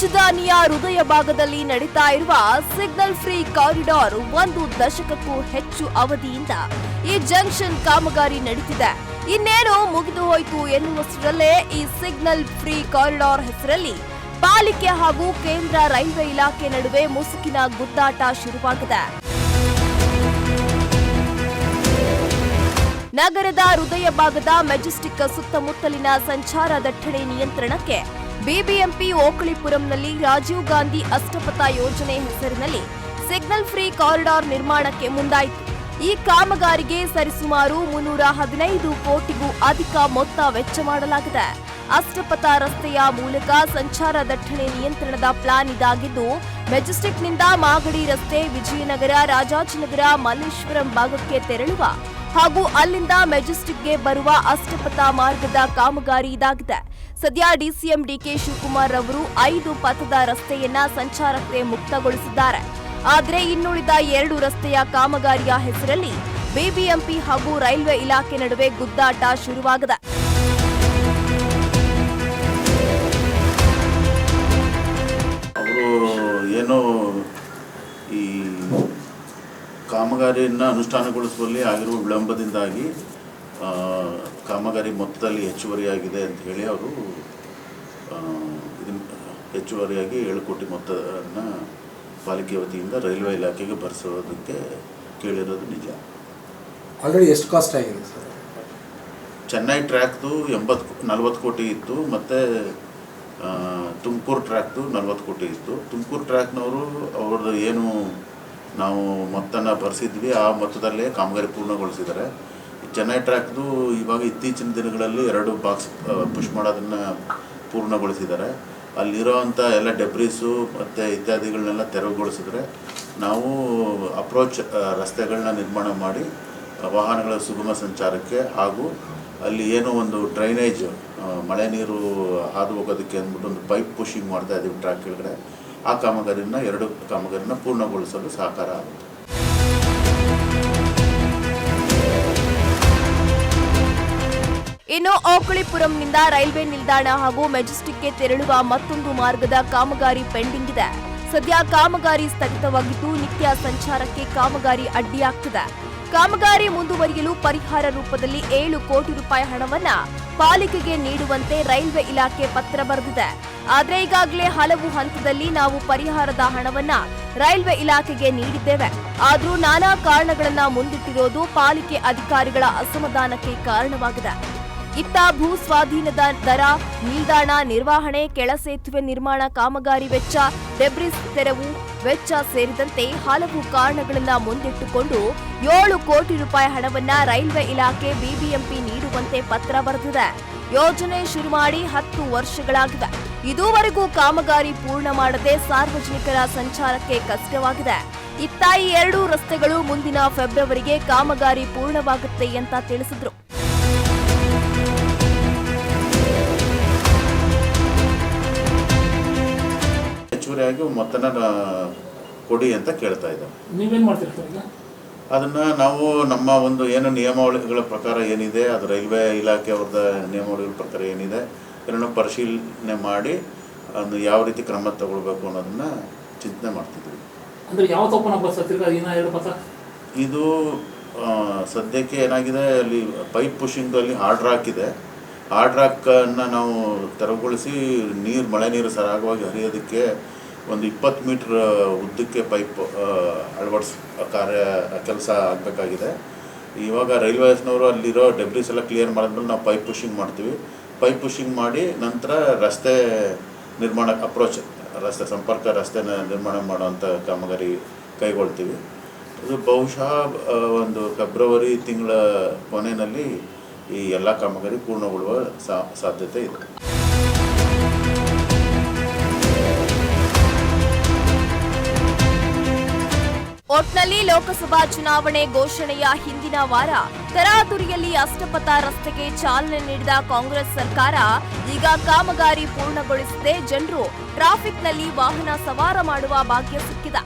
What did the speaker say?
ರಾಜಧಾನಿಯ ಹೃದಯ ಭಾಗದಲ್ಲಿ ನಡೀತಾ ಇರುವ ಸಿಗ್ನಲ್ ಫ್ರೀ ಕಾರಿಡಾರ್ 1 ದಶಕಕ್ಕೂ ಹೆಚ್ಚು ಅವಧಿಯಿಂದ ಈ ಜಂಕ್ಷನ್ ಕಾಮಗಾರಿ ನಡೀತಿದೆ. ಇನ್ನೇನು ಮುಗಿದು ಹೋಯಿತು ಎನ್ನುವಷ್ಟರಲ್ಲೇ ಈ ಸಿಗ್ನಲ್ ಫ್ರೀ ಕಾರಿಡಾರ್ ಹೆಸರಲ್ಲಿ ಪಾಲಿಕೆ ಹಾಗೂ ಕೇಂದ್ರ ರೈಲ್ವೆ ಇಲಾಖೆ ನಡುವೆ ಮುಸುಕಿನ ಗುದ್ದಾಟ ಶುರುವಾಗಿದೆ. ನಗರದ ಹೃದಯ ಭಾಗದ ಮೆಜೆಸ್ಟಿಕ್ ಸುತ್ತಮುತ್ತಲಿನ ಸಂಚಾರ ದಟ್ಟಣೆ ನಿಯಂತ್ರಣಕ್ಕೆ ಬಿಬಿಎಂಪಿ ಓಕಳಿಪುರಂನಲ್ಲಿ ರಾಜೀವ್ ಗಾಂಧಿ ಅಷ್ಟಪಥ ಯೋಜನೆ ಹೆಸರಿನಲ್ಲಿ ಸಿಗ್ನಲ್ ಫ್ರೀ ಕಾರಿಡಾರ್ ನಿರ್ಮಾಣಕ್ಕೆ ಮುಂದಾಯಿತು. ಈ ಕಾಮಗಾರಿಗೆ ಸರಿಸುಮಾರು 315 ಕೋಟಿಗೂ ಅಧಿಕ ಮೊತ್ತ ವೆಚ್ಚ ಮಾಡಲಾಗಿದೆ. ಅಷ್ಟಪಥ ರಸ್ತೆಯ ಮೂಲಕ ಸಂಚಾರ ದಟ್ಟಣೆ ನಿಯಂತ್ರಣದ ಪ್ಲಾನ್ ಇದಾಗಿದ್ದು, ಮೆಜೆಸ್ಟಿಕ್ನಿಂದ ಮಾಗಡಿ ರಸ್ತೆ, ವಿಜಯನಗರ, ರಾಜಾಜಿನಗರ, ಮಲ್ಲೇಶ್ವರಂ ಭಾಗಕ್ಕೆ ತೆರಳುವ ಹಾಗೂ ಅಲ್ಲಿಂದ ಮೆಜೆಸ್ಟಿಕ್ಗೆ ಬರುವ ಅಷ್ಟಪಥ ಮಾರ್ಗದ ಕಾಮಗಾರಿ ಇದಾಗಿದೆ. ಸದ್ಯ ಡಿಸಿಎಂ ಡಿಕೆ ಶಿವಕುಮಾರ್ ಅವರು 5 ಪಥದ ರಸ್ತೆಯನ್ನ ಸಂಚಾರಕ್ಕೆ ಮುಕ್ತಗೊಳಿಸಿದ್ದಾರೆ. ಆದರೆ ಇನ್ನುಳಿದ 2 ರಸ್ತೆಯ ಕಾಮಗಾರಿಯ ಹೆಸರಲ್ಲಿ ಬಿಬಿಎಂಪಿ ಹಾಗೂ ರೈಲ್ವೆ ಇಲಾಖೆ ನಡುವೆ ಗುದ್ದಾಟ ಶುರುವಾಗಿದೆ. ಅವರು ಏನೋ ಈ ಕಾಮಗಾರಿಯನ್ನು ಅನುಷ್ಠಾನಗೊಳಿಸುವಲ್ಲಿ ಆಗಿರುವ ವಿಳಂಬದಿಂದಾಗಿ ಕಾಮಗಾರಿ ಮೊತ್ತದಲ್ಲಿ ಹೆಚ್ಚುವರಿಯಾಗಿದೆ ಅಂತ ಹೇಳಿ ಅವರು ಇದನ್ನು ಹೆಚ್ಚುವರಿಯಾಗಿ 7 ಕೋಟಿ ಮೊತ್ತವನ್ನು ಪಾಲಿಕೆ ವತಿಯಿಂದ ರೈಲ್ವೆ ಇಲಾಖೆಗೆ ಭರಿಸೋದಕ್ಕೆ ಕೇಳಿರೋದು ನಿಜ. ಆಲ್ರೆಡಿ ಎಷ್ಟು ಕಾಸ್ಟ್ ಆಗಿದೆ ಸರ್? ಚೆನ್ನೈ ಟ್ರ್ಯಾಕ್ದು 40 ಕೋಟಿ ಇತ್ತು, ಮತ್ತು ತುಮಕೂರು ಟ್ರ್ಯಾಕ್ದು 40 ಕೋಟಿ ಇತ್ತು. ತುಮಕೂರು ಟ್ರ್ಯಾಕ್ನವರು ಅವ್ರದ್ದು ಏನು ನಾವು ಮೊತ್ತನ ಭರಿಸಿದ್ವಿ ಆ ಮೊತ್ತದಲ್ಲೇ ಕಾಮಗಾರಿ ಪೂರ್ಣಗೊಳಿಸಿದ್ದಾರೆ. ಚೆನ್ನೈ ಟ್ರ್ಯಾಕ್ದು ಇವಾಗ ಇತ್ತೀಚಿನ ದಿನಗಳಲ್ಲಿ 2 ಬಾಕ್ಸ್ ಪುಷ್ ಮಾಡೋದನ್ನು ಪೂರ್ಣಗೊಳಿಸಿದ್ದಾರೆ. ಅಲ್ಲಿರೋವಂಥ ಎಲ್ಲ ಡೆಬ್ರೀಸು ಮತ್ತು ಇತ್ಯಾದಿಗಳನ್ನೆಲ್ಲ ತೆರವುಗೊಳಿಸಿದ್ರೆ ನಾವು ಅಪ್ರೋಚ್ ರಸ್ತೆಗಳನ್ನ ನಿರ್ಮಾಣ ಮಾಡಿ ವಾಹನಗಳ ಸುಗಮ ಸಂಚಾರಕ್ಕೆ ಹಾಗೂ ಅಲ್ಲಿ ಏನೋ ಒಂದು ಡ್ರೈನೇಜ್ ಮಳೆ ನೀರು ಹಾದು ಹೋಗೋದಕ್ಕೆ ಅಂದ್ಬಿಟ್ಟು ಒಂದು ಪೈಪ್ ಪುಷಿಂಗ್ ಮಾಡ್ತಾ ಇದ್ದೀವಿ ಟ್ರ್ಯಾಕ್ ಕೆಳಗಡೆ. ಆ ಕಾಮಗಾರಿನ 2 ಕಾಮಗಾರಿನ ಪೂರ್ಣಗೊಳಿಸಲು ಸಹಕಾರ ಆಗುತ್ತೆ. ಇನ್ನು ಓಕಳಿಪುರಂನಿಂದ ರೈಲ್ವೆ ನಿಲ್ದಾಣ ಹಾಗೂ ಮೆಜೆಸ್ಟಿಕ್ಗೆ ತೆರಳುವ ಮತ್ತೊಂದು ಮಾರ್ಗದ ಕಾಮಗಾರಿ ಪೆಂಡಿಂಗ್ ಇದೆ. ಸದ್ಯ ಕಾಮಗಾರಿ ಸ್ಥಗಿತವಾಗಿದ್ದು ನಿತ್ಯ ಸಂಚಾರಕ್ಕೆ ಕಾಮಗಾರಿ ಅಡ್ಡಿಯಾಗ್ತಿದೆ. ಕಾಮಗಾರಿ ಮುಂದುವರಿಯಲು ಪರಿಹಾರ ರೂಪದಲ್ಲಿ 7 ಕೋಟಿ ರೂಪಾಯಿ ಹಣವನ್ನ ಪಾಲಿಕೆಗೆ ನೀಡುವಂತೆ ರೈಲ್ವೆ ಇಲಾಖೆ ಪತ್ರ ಬರೆದಿದೆ. ಆದರೆ ಈಗಾಗಲೇ ಹಲವು ಹಂತದಲ್ಲಿ ನಾವು ಪರಿಹಾರದ ಹಣವನ್ನ ರೈಲ್ವೆ ಇಲಾಖೆಗೆ ನೀಡಿದ್ದೇವೆ. ಆದರೂ ನಾನಾ ಕಾರಣಗಳನ್ನ ಮುಂದಿಟ್ಟಿರೋದು ಪಾಲಿಕೆ ಅಧಿಕಾರಿಗಳ ಅಸಮಾಧಾನಕ್ಕೆ ಕಾರಣವಾಗಿದೆ. ಇತ್ತ ಭೂ ಸ್ವಾಧೀನದ ದರ, ನಿಲ್ದಾಣ ನಿರ್ವಹಣೆ, ಕೆಳ ಸೇತುವೆ ನಿರ್ಮಾಣ ಕಾಮಗಾರಿ ವೆಚ್ಚ, ಡೆಬ್ರಿಸ್ ತೆರವು ವೆಚ್ಚ ಸೇರಿದಂತೆ ಹಲವು ಕಾರಣಗಳನ್ನ ಮುಂದಿಟ್ಟುಕೊಂಡು 7 ಕೋಟಿ ರೂಪಾಯಿ ಹಣವನ್ನ ರೈಲ್ವೆ ಇಲಾಖೆ ಬಿಬಿಎಂಪಿ ನೀಡುವಂತೆ ಪತ್ರ ಬರೆದಿದೆ. ಯೋಜನೆ ಶುರು ಮಾಡಿ 10 ವರ್ಷಗಳಾಗಿವೆ. ಇದುವರೆಗೂ ಕಾಮಗಾರಿ ಪೂರ್ಣ ಮಾಡದೆ ಸಾರ್ವಜನಿಕರ ಸಂಚಾರಕ್ಕೆ ಕಷ್ಟವಾಗಿದೆ. ಇತ್ತ ಈ 2 ರಸ್ತೆಗಳು ಮುಂದಿನ ಫೆಬ್ರವರಿಗೆ ಕಾಮಗಾರಿ ಪೂರ್ಣವಾಗುತ್ತೆ ಅಂತ ತಿಳಿಸಿದ್ರು. ಹೆಚ್ಚುವರಿಯಾಗಿ ಮೊತ್ತನ ಕೊಡಿ ಅಂತ ಕೇಳ್ತಾ ಇದ್ದಾರೆ. ನೀವೇನು ಮಾಡ್ತೀರಾ? ಅದನ್ನು ನಾವು ನಮ್ಮ ಒಂದು ಏನು ನಿಯಮಾವಳಿಗಳ ಪ್ರಕಾರ ಏನಿದೆ, ಅದು ರೈಲ್ವೆ ಇಲಾಖೆ ಅವ್ರದ್ದು ನಿಯಮಾವಳಿಗಳ ಪ್ರಕಾರ ಏನಿದೆ ಅದನ್ನು ಪರಿಶೀಲನೆ ಮಾಡಿ ಅದು ಯಾವ ರೀತಿ ಕ್ರಮ ತಗೊಳ್ಬೇಕು ಅನ್ನೋದನ್ನು ಚಿಂತನೆ ಮಾಡ್ತಿದ್ವಿ. ಅಂದರೆ ಯಾವ ತಪ್ಪನ ಬಸ್ ಇದು ಸದ್ಯಕ್ಕೆ ಏನಾಗಿದೆ, ಅಲ್ಲಿ ಪೈಪ್ ಪುಷಿಂಗ್ ಅಲ್ಲಿ ಹಾರ್ಡ್ ರಾಕ್ ಇದೆ. ಹಾರ್ಡ್ ರಾಕನ್ನು ನಾವು ತೆರವುಗೊಳಿಸಿ ಮಳೆ ನೀರು ಸರಾಗವಾಗಿ ಹರಿಯೋದಕ್ಕೆ ಒಂದು 20 ಮೀಟ್ರ್ ಉದ್ದಕ್ಕೆ ಪೈಪ್ ಕೆಲಸ ಆಗಬೇಕಾಗಿದೆ. ಇವಾಗ ರೈಲ್ವೇಸ್ನವರು ಅಲ್ಲಿರೋ ಡೆಬ್ರಿಸ್ ಎಲ್ಲ ಕ್ಲಿಯರ್ ಮಾಡಿದ್ಮೇಲೆ ನಾವು ಪೈಪ್ ಪುಷಿಂಗ್ ಮಾಡ್ತೀವಿ. ಪೈಪ್ ಪುಷಿಂಗ್ ಮಾಡಿ ನಂತರ ರಸ್ತೆ ನಿರ್ಮಾಣ ರಸ್ತೆ ಸಂಪರ್ಕ ರಸ್ತೆನ ನಿರ್ಮಾಣ ಮಾಡುವಂಥ ಕಾಮಗಾರಿ ಕೈಗೊಳ್ತೀವಿ. ಅದು ಬಹುಶಃ ಒಂದು ಫೆಬ್ರವರಿ ತಿಂಗಳ ಕೊನೆಯಲ್ಲಿ ಈ ಎಲ್ಲ ಕಾಮಗಾರಿ ಪೂರ್ಣಗೊಳ್ಳುವ ಸಾಧ್ಯತೆ ಇದೆ. ಒಟ್ನಲ್ಲಿ ಲೋಕಸಭಾ ಚುನಾವಣೆ ಘೋಷಣೆಯ ಹಿಂದಿನ ವಾರ ತರಾತುರಿಯಲ್ಲಿ ಅಷ್ಟಪಥ ರಸ್ತೆಗೆ ಚಾಲನೆ ನೀಡಿದ ಕಾಂಗ್ರೆಸ್ ಸರ್ಕಾರ ಈಗ ಕಾಮಗಾರಿ ಪೂರ್ಣಗೊಳಿಸದೆ ಜನರು ಟ್ರಾಫಿಕ್ನಲ್ಲಿ ವಾಹನ ಸವಾರ ಮಾಡುವ ಭಾಗ್ಯ ಸಿಕ್ಕಿದೆ.